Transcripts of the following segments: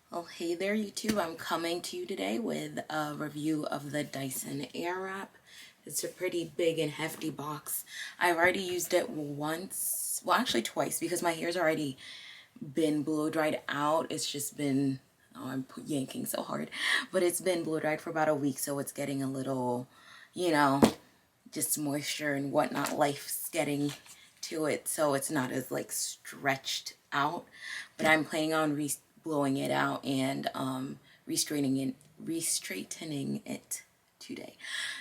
Well, hey there YouTube. I'm coming to you today with a review of the Dyson Airwrap. It's a pretty big and hefty box. I've already used it once, well actually twice, because my hair's already been blow dried out. It's just been, oh, I'm yanking so hard, but it's been blow dried for about a week, so it's getting a little, you know, just moisture and whatnot, life's getting to it, so it's not as like stretched out. But I'm planning on blowing it out and restraightening it today.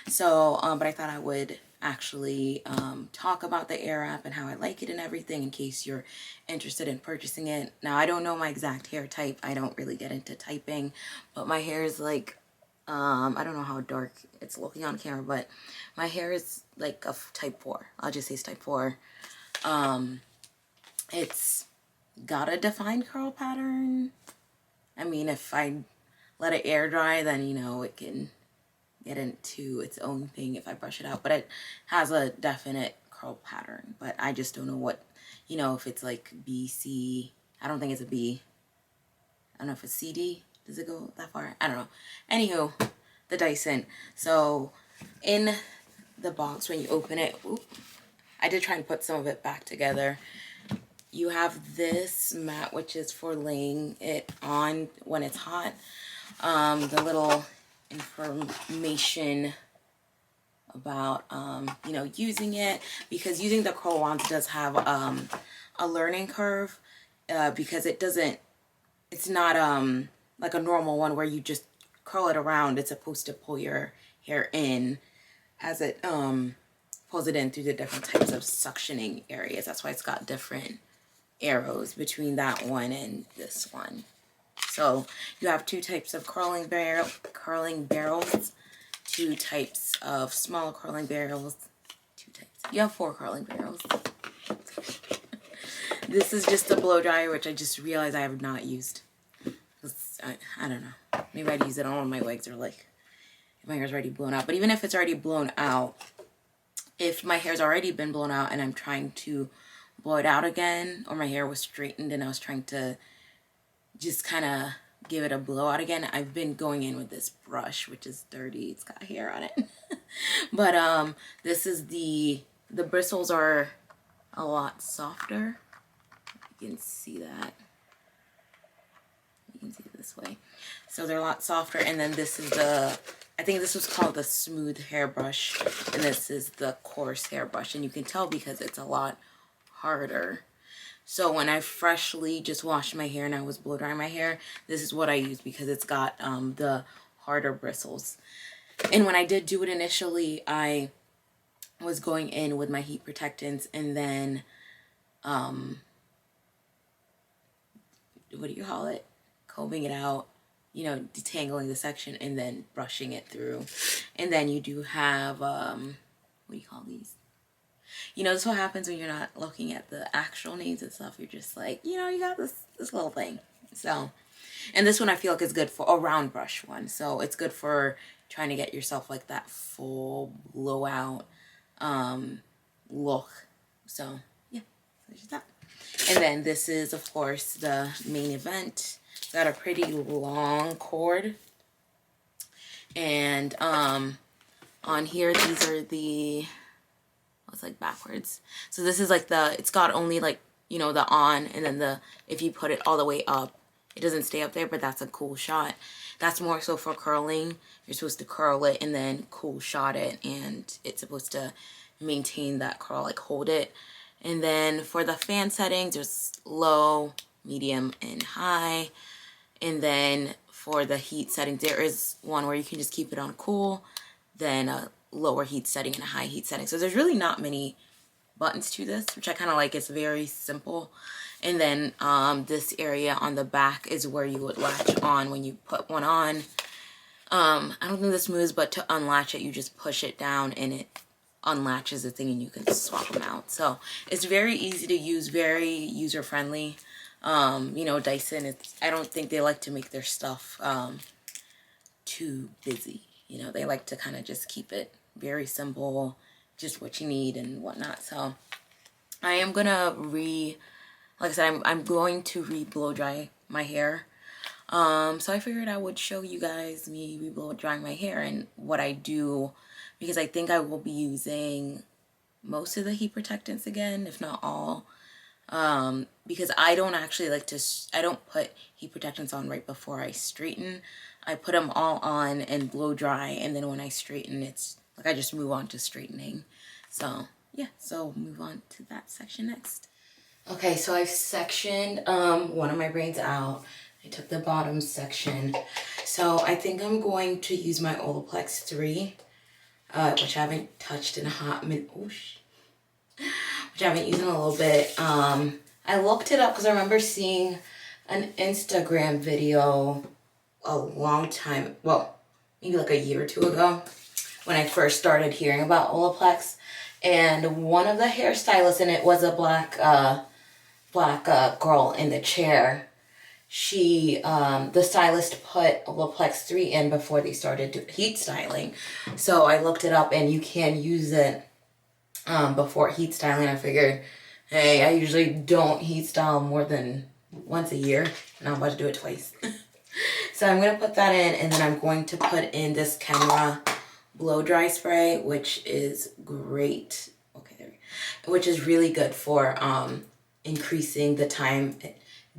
So but I thought I would actually talk about the Airwrap and how I like it and everything, in case you're interested in purchasing it. Now, I don't know my exact hair type. I don't really get into typing, but my hair is like I don't know how dark it's looking on camera, but my hair is like a type 4. I'll just say it's type 4. It's got a defined curl pattern. I mean, if I let it air dry, then, you know, it can get into its own thing if I brush it out. But it has a definite curl pattern. But I just don't know what, you know, if it's like B, C. I don't think it's a B. I don't know if it's CD. Does it go that far? I don't know. Anywho, the Dyson. So in the box, when you open it, I did try and put some of it back together. You have this mat, which is for laying it on when it's hot. The little information about, you know, using it, because using the curl wands does have a learning curve, because it's not like a normal one where you just curl it around. It's supposed to pull your hair in as it pulls it in through the different types of suctioning areas. That's why it's got different arrows between that one and this one. So you have two types of curling barrels, two types of small curling barrels, you have 4 curling barrels. This is just a blow dryer, which I just realized I have not used. I don't know, maybe I'd use it on one of my wigs, or like if my hair's already blown out. But even if it's already blown out, if my hair's already been blown out and I'm trying to blow it out again, or my hair was straightened and I was trying to just kind of give it a blowout again, I've been going in with this brush, which is dirty. It's got hair on it. But this is the bristles are a lot softer. You can see that. You can see it this way. So they're a lot softer. And then this is I think this was called the smooth hairbrush, and this is the coarse hairbrush. And you can tell because it's a lot harder. So when I freshly just washed my hair and I was blow drying my hair, this is what I used, because it's got the harder bristles. And when I did do it initially, I was going in with my heat protectants and then what do you call it? Combing it out, you know, detangling the section and then brushing it through. And then you do have what do you call these? You know, this is what happens when you're not looking at the actual names and stuff. You're just like, you know, you got this little thing. So, and this one I feel like is good for a round brush one. So it's good for trying to get yourself like that full blowout look. So yeah, there's that. And then this is, of course, the main event. It's got a pretty long cord. And on here, these are the, it's like backwards. So this is like it's got only like, you know, the on, and then if you put it all the way up, it doesn't stay up there, but that's a cool shot. That's more so for curling. You're supposed to curl it and then cool shot it, and it's supposed to maintain that curl, like hold it. And then for the fan settings, there's low, medium, and high. And then for the heat settings, there is one where you can just keep it on cool, then a lower heat setting and a high heat setting. So there's really not many buttons to this, which I kind of like. It's very simple. And then this area on the back is where you would latch on when you put one on. I don't think this moves, but to unlatch it, you just push it down and it unlatches the thing and you can swap them out. So it's very easy to use, very user friendly. You know, Dyson, I don't think they like to make their stuff too busy. You know, they like to kind of just keep it very simple, just what you need and whatnot. So I am gonna like I said, I'm going to re-blow dry my hair. So I figured I would show you guys me re-blow drying my hair and what I do, because I think I will be using most of the heat protectants again, if not all. Because I don't actually like to, I don't put heat protectants on right before I straighten. I put them all on and blow dry, and then when I straighten, it's like I just move on to straightening. So yeah, so move on to that section next. Okay, so I've sectioned one of my braids out. I took the bottom section. So I think I'm going to use my Olaplex 3, which I haven't touched in a hot minute. Oh, which I haven't used in a little bit. I looked it up because I remember seeing an Instagram video a long time, well, maybe like a year or two ago, when I first started hearing about Olaplex. And one of the hairstylists, and it was a black girl in the chair, she, the stylist put Olaplex 3 in before they started heat styling. So I looked it up, and you can use it before heat styling. I figured, hey, I usually don't heat style more than once a year, and I'm about to do it twice. So I'm going to put that in, and then I'm going to put in this Kenra blow dry spray, which is great. Okay, there we go. Which is really good for increasing the time,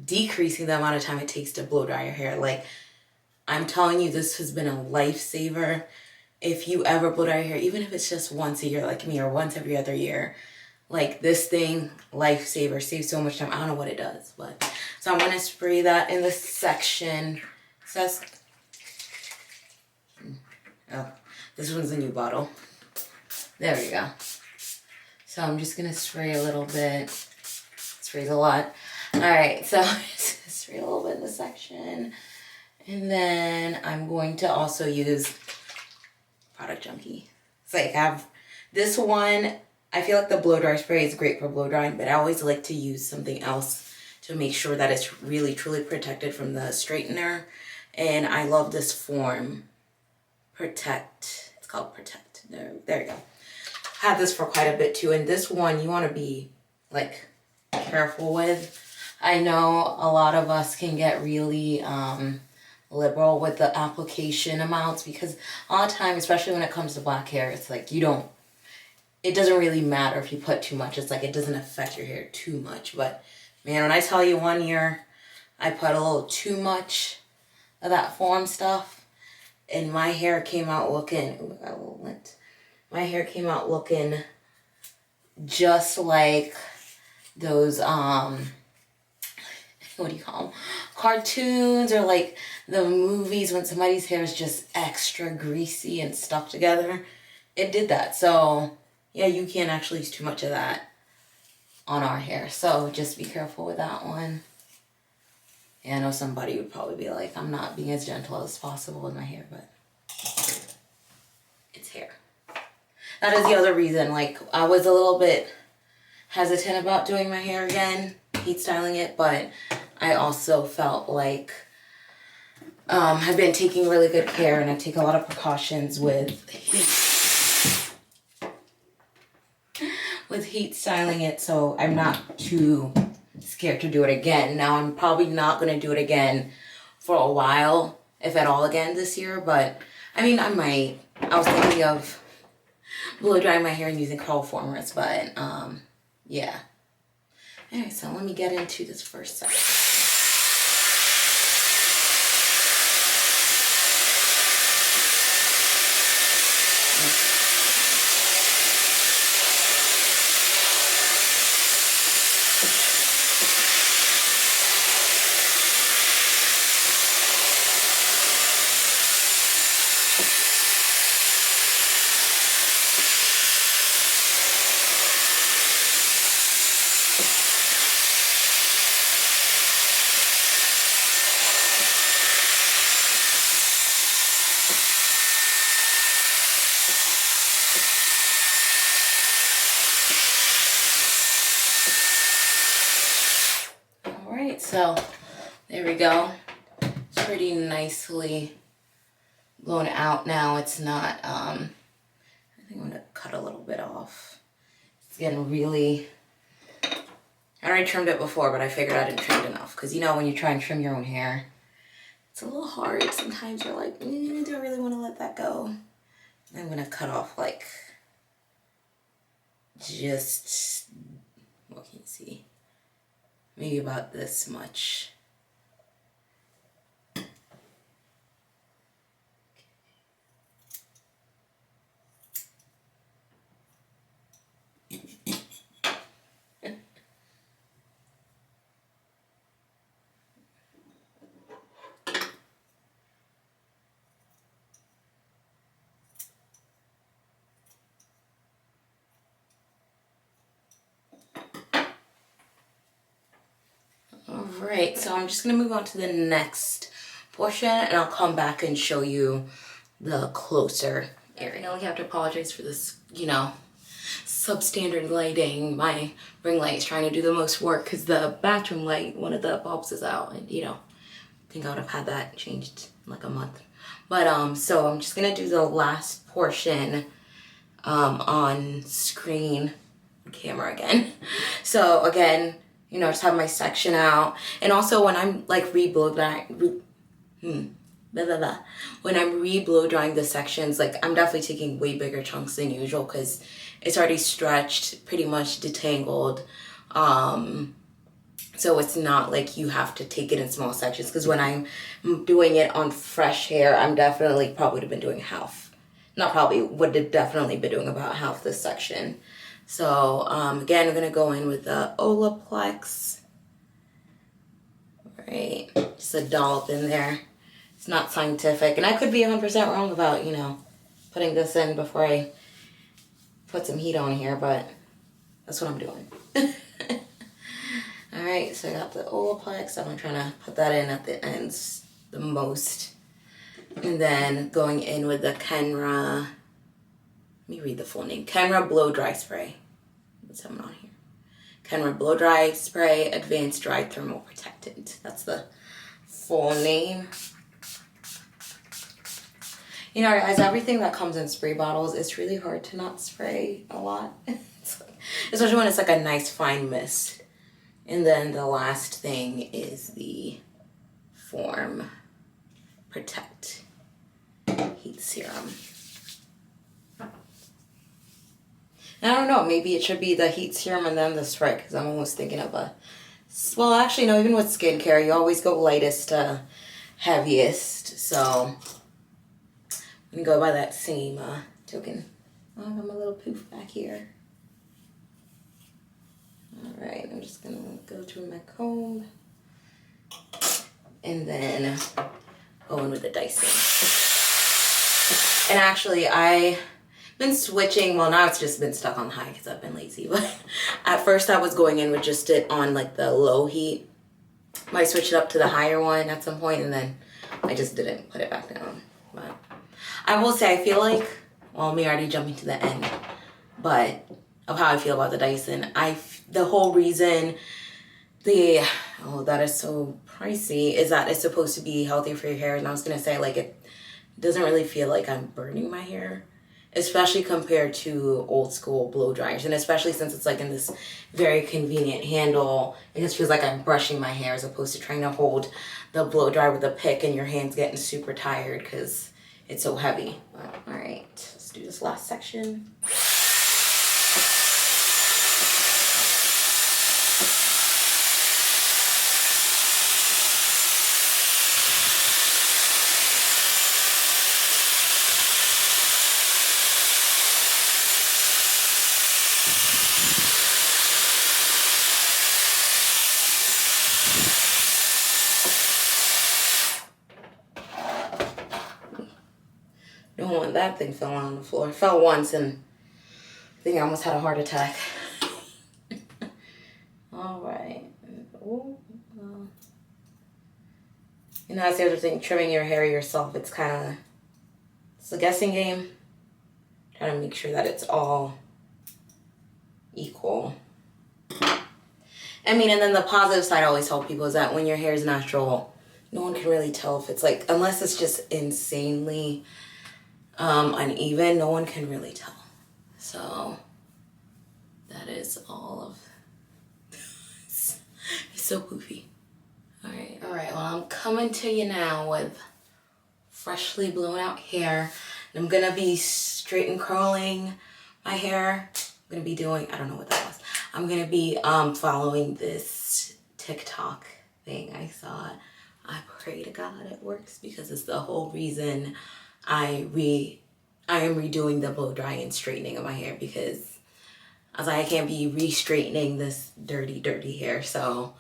decreasing the amount of time it takes to blow dry your hair. Like, I'm telling you, this has been a lifesaver. If you ever blow dry your hair, even if it's just once a year like me, or once every other year, like this thing, lifesaver, saves so much time. I don't know what it does, but so I'm gonna spray that in the section. It says, oh, this one's a new bottle. There we go. So I'm just gonna spray a little bit. Sprays a lot. All right, so spray a little bit in the section, and then I'm going to also use Product Junkie. It's like I have this one. I feel like the blow dry spray is great for blow drying, but I always like to use something else to make sure that it's really truly protected from the straightener. And I love this form, Protect. It's called Protect. There you go. I had this for quite a bit too, and this one you want to be like careful with. I know a lot of us can get really liberal with the application amounts, because a lot of time, especially when it comes to black hair, it's like it doesn't really matter if you put too much. It's like it doesn't affect your hair too much. But man, when I tell you, one year I put a little too much of that foam stuff, and my hair came out looking, ooh, I got a little lint. My hair came out looking just like those what do you call them, cartoons, or like the movies when somebody's hair is just extra greasy and stuck together. It did that. So yeah, you can't actually use too much of that on our hair, so just be careful with that one. Yeah, I know somebody would probably be like, I'm not being as gentle as possible with my hair, but it's hair. That is the other reason, like, I was a little bit hesitant about doing my hair again, heat styling it, but I also felt like I've been taking really good care, and I take a lot of precautions with heat styling it, so I'm not too scared to do it again. Now, I'm probably not going to do it again for a while, if at all again this year, but I mean, I might. I was thinking of blow drying my hair and using curl formers, but yeah. Alright, so let me get into this first section. So there we go. It's pretty nicely blown out now. It's not, I think I'm gonna cut a little bit off. It's getting really, I already trimmed it before, but I figured I didn't trim it enough. Because you know when you try and trim your own hair, It's a little hard. Sometimes you're like, do I really want to let that go? I'm gonna cut off like just, what can you see? Maybe about this much. Alright, so I'm just going to move on to the next portion and I'll come back and show you the closer area. I know we have to apologize for this, you know, substandard lighting. My ring light is trying to do the most work because the bathroom light, one of the bulbs is out, and you know, I think I would have had that changed in like a month. But so I'm just going to do the last portion on screen camera again. So again, you know, just have my section out. And also when I'm like when I'm re-blow drying the sections, like I'm definitely taking way bigger chunks than usual because it's already stretched, pretty much detangled. So it's not like you have to take it in small sections, because when I'm doing it on fresh hair, I'm definitely probably would have been doing half. Not probably, would have definitely been doing about half this section. So again, I'm gonna go in with the Olaplex. Right, just a dollop in there. It's not scientific, and I could be 100% wrong about, you know, putting this in before I put some heat on here, but that's what I'm doing. All right, so I got the Olaplex. I'm trying to put that in at the ends the most, and then going in with the Kenra. Let me read the full name. Kenra Blow Dry Spray. What's something on here? Kenra Blow Dry Spray Advanced Dry Thermal Protectant. That's the full name. You know, guys, everything that comes in spray bottles, it's really hard to not spray a lot. Especially when it's like a nice fine mist. And then the last thing is the Form Protect Heat Serum. I don't know, maybe it should be the heat serum and then the spray, because I'm almost thinking of a, well, actually, no, even with skincare, you always go lightest to heaviest, so I'm going to go by that same token. Oh, I got my little poof back here. Alright, I'm just going to go through my comb, and then go in with the Dyson. And actually, I've been switching, well now it's just been stuck on high because I've been lazy, but at first I was going in with just it on like the low heat. I switched it up to the higher one at some point, and then I just didn't put it back down. But I will say, I feel like, well, me already jumping to the end, but of how I feel about the Dyson. The whole reason that is so pricey is that it's supposed to be healthy for your hair, and I was gonna say, like, it doesn't really feel like I'm burning my hair, especially compared to old school blow dryers, and especially since it's like in this very convenient handle. It just feels like I'm brushing my hair as opposed to trying to hold the blow dryer with a pick and your hands getting super tired because it's so heavy. All right, let's do this last section. Don't want that thing falling on the floor. It fell once and I think I almost had a heart attack. All right. Ooh, you know, that's the other thing, trimming your hair yourself, it's a guessing game. Trying to make sure that it's all equal. I mean, and then the positive side I always tell people is that when your hair is natural, no one can really tell if it's like, unless it's just insanely uneven, no one can really tell. So that is all of it's so poofy. All right, well, I'm coming to you now with freshly blown out hair. And I'm gonna be straight and curling my hair. I'm gonna be doing, I don't know what that was. I'm gonna be following this TikTok thing I saw. I pray to God it works, because it's the whole reason I am redoing the blow drying and straightening of my hair, because I was like, I can't be re-straightening this dirty hair. So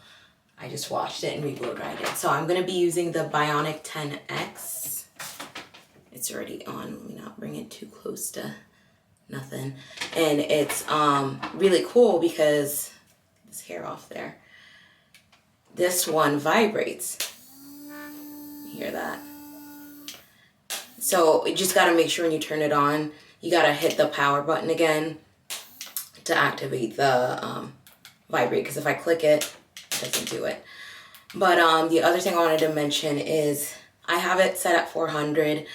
I just washed it and re-blow dried it. So I'm gonna be using the Ionic 10X. It's already on. Let me not bring it too close to nothing. And it's really cool because this hair off there. This one vibrates. You hear that? So you just gotta make sure when you turn it on, you gotta hit the power button again to activate the vibrate. Because if I click it, it doesn't do it. But the other thing I wanted to mention is I have it set at 400.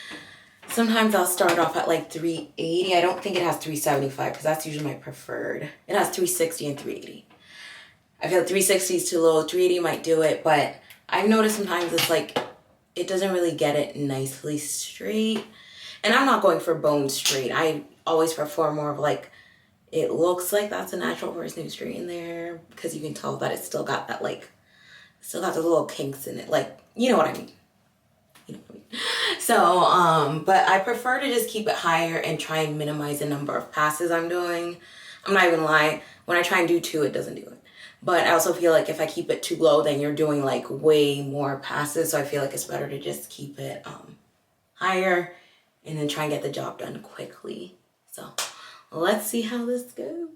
Sometimes I'll start off at like 380. I don't think it has 375 because that's usually my preferred. It has 360 and 380. I feel like 360 is too low. 380 might do it, but I've noticed sometimes it's like it doesn't really get it nicely straight. And I'm not going for bone straight. I always prefer more of like, it looks like that's a natural person who's straight in there, because you can tell that it's still got that like, still got the little kinks in it. Like, you know what I mean. You know what I mean? So, but I prefer to just keep it higher and try and minimize the number of passes I'm doing. I'm not even gonna lie, when I try and do 2, it doesn't do it. But I also feel like if I keep it too low, then you're doing like way more passes. So I feel like it's better to just keep it higher and then try and get the job done quickly. So let's see how this goes.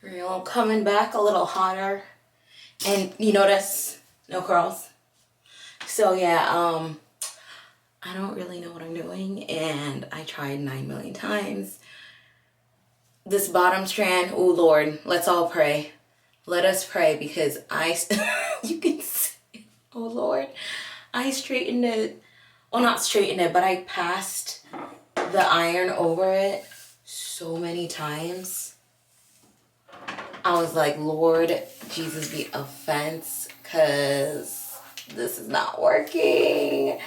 I'm coming back a little hotter. And you notice, no curls. So yeah, I don't really know what I'm doing, and I tried 9 million times. This bottom strand, oh Lord, let's all pray. Let us pray, because you can see, oh Lord, I straightened it. Well, not straightened it, but I passed the iron over it so many times. I was like, Lord Jesus, be offense, because this is not working.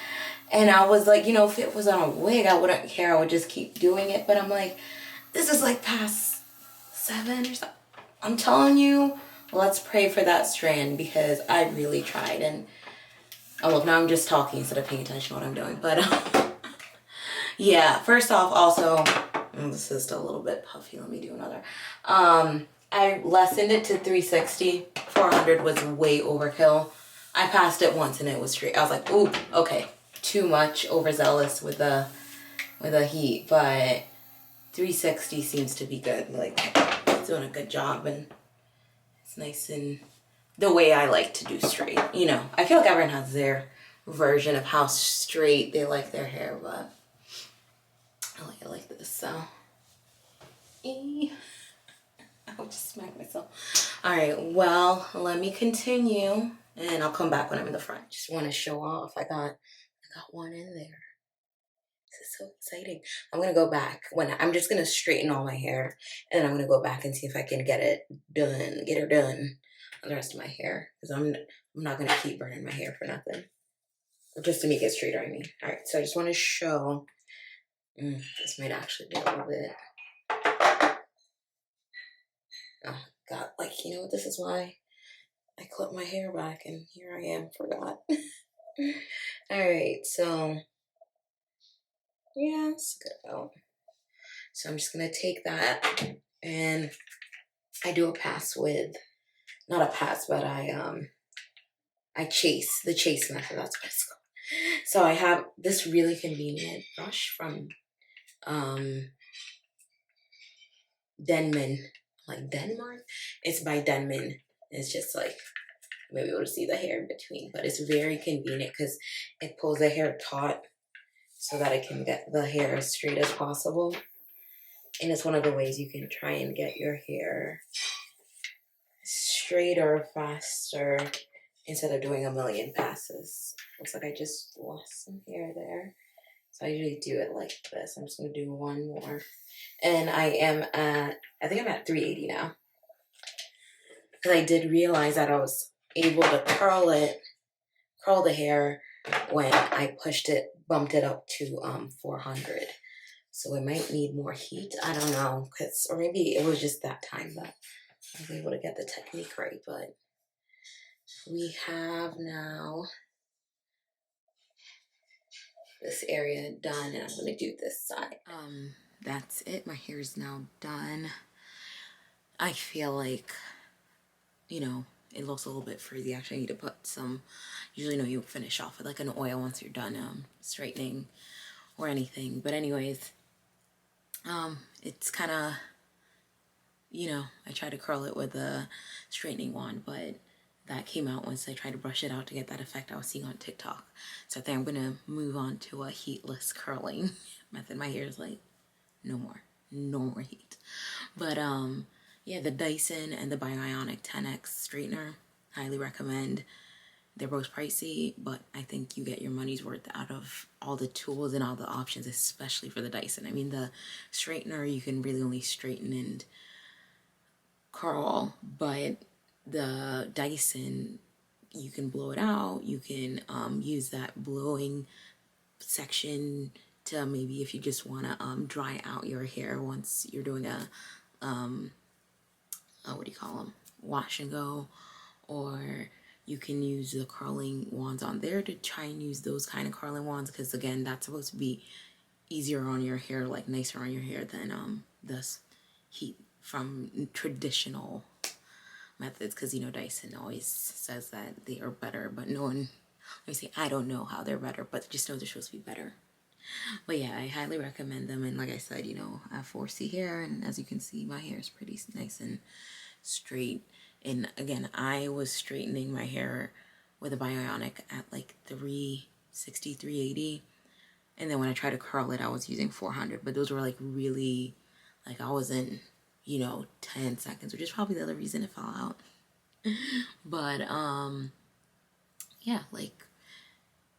And I was like, you know, if it was on a wig, I wouldn't care. I would just keep doing it. But I'm like, this is like past 7 or something. I'm telling you, let's pray for that strand, because I really tried. And oh, look, now I'm just talking instead of paying attention to what I'm doing. But yeah, first off, also, this is still a little bit puffy. Let me do another. I lessened it to 360. 400 was way overkill. I passed it once and it was straight. I was like, ooh, okay, too much overzealous with the heat, but 360 seems to be good. Like, it's doing a good job, and it's nice and the way I like to do straight. You know, I feel like everyone has their version of how straight they like their hair, but I like it like this. So, I'll just smack myself. All right, well, let me continue. And I'll come back when I'm in the front. Just want to show off. I got one in there. This is so exciting. I'm going to go back. I'm just going to straighten all my hair. And then I'm going to go back and see if I can get her done on the rest of my hair. Because I'm not going to keep burning my hair for nothing. Just to make it straighter, I mean. All right, so I just want to show. This might actually be a little bit. Oh, God. Like, you know what? This is why I clipped my hair back, and here I am, forgot. All right, so yeah, it's good out. So I'm just gonna take that, and I do a pass with, not a pass, but I chase, the chase method, that's what it's called. So I have this really convenient brush from Denman, like Denmark. It's by Denman. It's just like, you may be able to see the hair in between, but it's very convenient because it pulls the hair taut so that I can get the hair as straight as possible. And it's one of the ways you can try and get your hair straighter, faster, instead of doing a million passes. Looks like I just lost some hair there. So I usually do it like this. I'm just going to do one more. And I think I'm at 380 now. Because I did realize that I was able to curl the hair when I bumped it up to 400. So it might need more heat. I don't know, or maybe it was just that time that I was able to get the technique right. But we have now this area done, and I'm gonna do this side. That's it. My hair is now done. I feel like, you know, it looks a little bit frizzy. Actually, I need to put some, usually, you finish off with like an oil once you're done straightening or anything. But anyways, it's kind of, I tried to curl it with a straightening wand, but that came out once I tried to brush it out to get that effect I was seeing on TikTok. So I think I'm gonna move on to a heatless curling method. My hair is like, no more heat. But yeah, the Dyson and the Bio Ionic 10X straightener, highly recommend. They're both pricey, but I think you get your money's worth out of all the tools and all the options, especially for the Dyson. I mean, the straightener, you can really only straighten and curl, but the Dyson, you can blow it out. You can use that blowing section to maybe, if you just want to dry out your hair once you're doing a what do you call them, wash and go, or you can use the curling wands on there to try and use those kind of curling wands, because again, that's supposed to be easier on your hair, like nicer on your hair than this heat from traditional methods, because Dyson always says that they are better, but no one, let me say, I don't know how they're better, but just know they're supposed to be better. But yeah, I highly recommend them. And like I said, I have 4C hair, and as you can see, my hair is pretty nice and straight. And again, I was straightening my hair with a Bio Ionic at like 360, 380. And then when I tried to curl it, I was using 400. But those were like really, like I wasn't, 10 seconds, which is probably the other reason it fell out. But yeah, like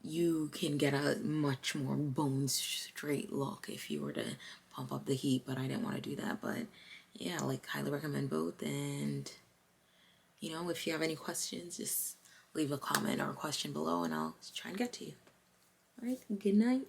you can get a much more bone straight look if you were to pump up the heat, but I didn't want to do that. But yeah, like highly recommend both. And if you have any questions, just leave a comment or a question below and I'll try and get to you. All right, good night.